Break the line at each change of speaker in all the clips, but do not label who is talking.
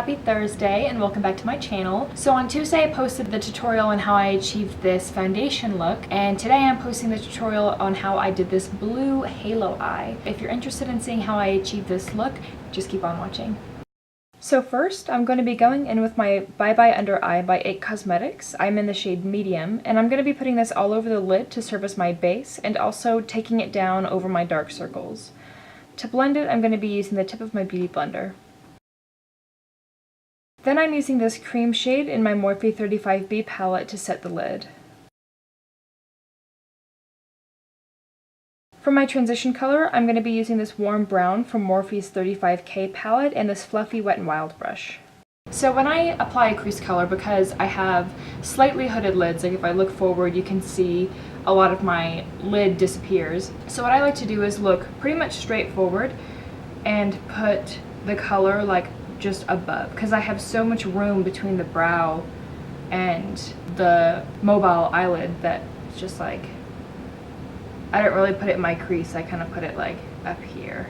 Happy Thursday and welcome back to my channel. So on Tuesday I posted the tutorial on how I achieved this foundation look, and today I'm posting the tutorial on how I did this blue halo eye. If you're interested in seeing how I achieved this look, just keep on watching. So first, I'm going to be going in with my Bye Bye Under Eye by IT Cosmetics. I'm in the shade Medium, and I'm going to be putting this all over the lid to serve as my base, and also taking it down over my dark circles. To blend it, I'm going to be using the tip of my Beauty Blender. Then I'm using this cream shade in my Morphe 35B palette to set the lid. For my transition color, I'm going to be using this warm brown from Morphe's 35K palette and this fluffy Wet n Wild brush. So when I apply a crease color, because I have slightly hooded lids, like if I look forward you can see a lot of my lid disappears. So what I like to do is look pretty much straight forward and put the color like just above, because I have so much room between the brow and the mobile eyelid that it's just like, I don't really put it in my crease, I kind of put it like up here,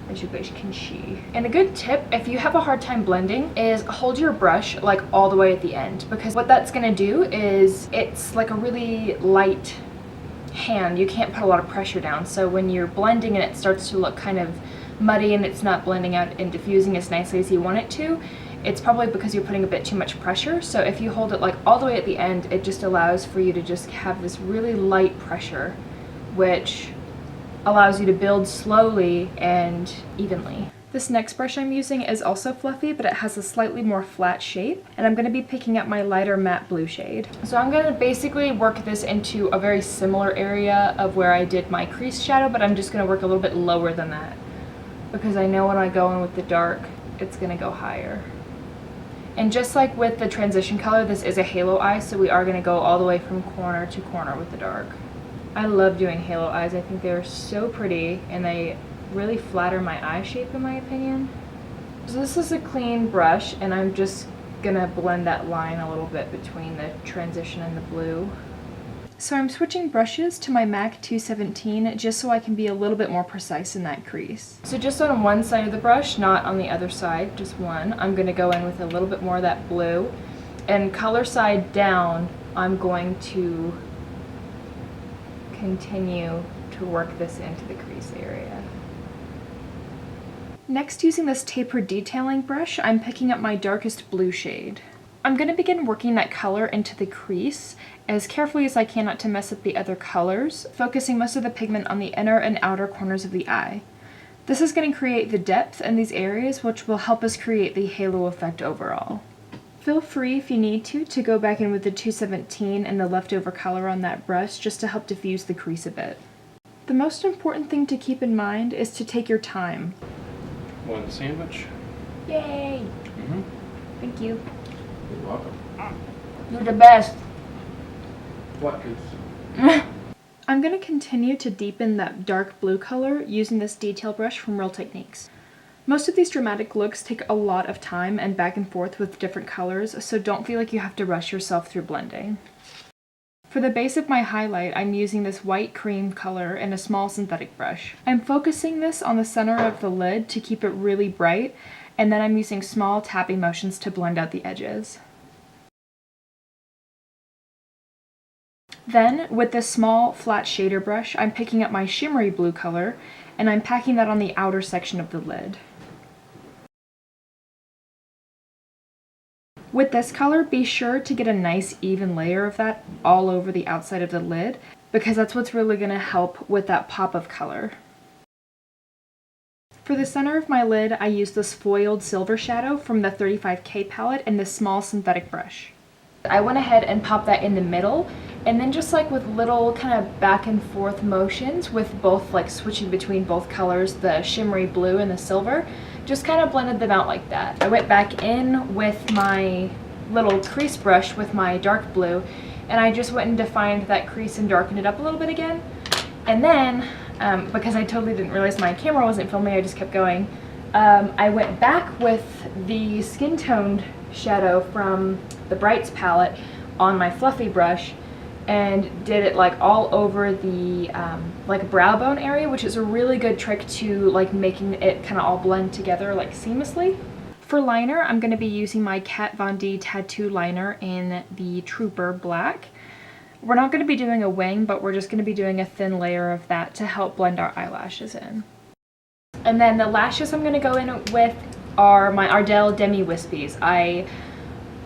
as you guys can see. And a good tip, if you have a hard time blending, is hold your brush like all the way at the end, because what that's gonna do is it's like a really light hand. You can't put a lot of pressure down, so when you're blending and it starts to look kind of muddy and it's not blending out and diffusing as nicely as you want it to, it's probably because you're putting a bit too much pressure. So if you hold it like all the way at the end, it just allows for you to just have this really light pressure, which allows you to build slowly and evenly. This next brush I'm using is also fluffy, but it has a slightly more flat shape, and I'm going to be picking up my lighter matte blue shade. So I'm going to basically work this into a very similar area of where I did my crease shadow, but I'm just going to work a little bit lower than that, because I know when I go in with the dark, it's going to go higher. And just like with the transition color, this is a halo eye, so we are going to go all the way from corner to corner with the dark. I love doing halo eyes. I think they're so pretty, and they really flatter my eye shape in my opinion. So this is a clean brush, and I'm just going to blend that line a little bit between the transition and the blue. So I'm switching brushes to my MAC 217 just so I can be a little bit more precise in that crease. So just on one side of the brush, not on the other side, just one, I'm going to go in with a little bit more of that blue. And color side down, I'm going to continue to work this into the crease area. Next, using this tapered detailing brush, I'm picking up my darkest blue shade. I'm going to begin working that color into the crease as carefully as I can not to mess up the other colors, focusing most of the pigment on the inner and outer corners of the eye. This is going to create the depth in these areas, which will help us create the halo effect overall. Feel free, if you need to go back in with the 217 and the leftover color on that brush just to help diffuse the crease a bit. The most important thing to keep in mind is to take your time.
Want a sandwich?
Yay!
Mm-hmm.
Thank you.
You're welcome.
You're the best.
What is?
I'm going to continue to deepen that dark blue color using this detail brush from Real Techniques. Most of these dramatic looks take a lot of time and back and forth with different colors, so don't feel like you have to rush yourself through blending. For the base of my highlight, I'm using this white cream color in a small synthetic brush. I'm focusing this on the center of the lid to keep it really bright, and then I'm using small tapping motions to blend out the edges. Then, with this small flat shader brush, I'm picking up my shimmery blue color, and I'm packing that on the outer section of the lid. With this color, be sure to get a nice even layer of that all over the outside of the lid, because that's what's really going to help with that pop of color. For the center of my lid, I use this foiled silver shadow from the 35K palette and this small synthetic brush. I went ahead and popped that in the middle, and then just like with little kind of back and forth motions with both like switching between both colors, the shimmery blue and the silver, just kind of blended them out like that. I went back in with my little crease brush with my dark blue, and I just went and defined that crease and darkened it up a little bit again. And then, because I totally didn't realize my camera wasn't filming, I just kept going, I went back with the skin toned shadow from the Brights palette on my fluffy brush and did it like all over the like brow bone area, which is a really good trick to like making it kind of all blend together like seamlessly. For liner, I'm going to be using my Kat Von D Tattoo Liner in the Trooper Black. We're not going to be doing a wing, but we're just going to be doing a thin layer of that to help blend our eyelashes in. And then the lashes I'm going to go in with are my Ardell Demi Wispies. I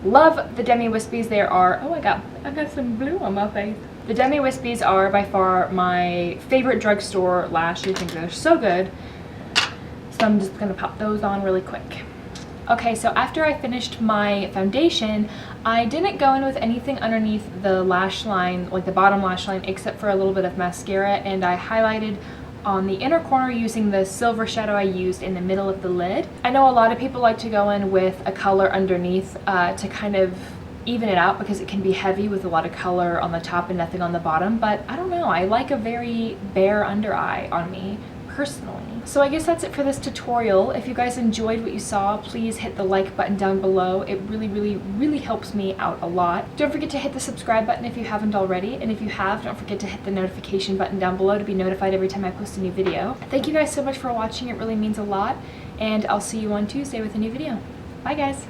love the Demi Wispies. They are, oh, I got some blue on my face. The Demi Wispies are by far my favorite drugstore lash. I think they're so good. So I'm just going to pop those on really quick. Okay, so after I finished my foundation, I didn't go in with anything underneath the lash line, like the bottom lash line, except for a little bit of mascara, and I highlighted on the inner corner using the silver shadow I used in the middle of the lid. I know a lot of people like to go in with a color underneath to kind of even it out because it can be heavy with a lot of color on the top and nothing on the bottom, but I don't know, I like a very bare under eye on me personally. So I guess that's it for this tutorial. If you guys enjoyed what you saw, please hit the like button down below. It really helps me out a lot. Don't forget to hit the subscribe button if you haven't already, and if you have, don't forget to hit the notification button down below to be notified every time I post a new video. Thank you guys so much for watching. It really means a lot, and I'll see you on Tuesday with a new video. Bye guys!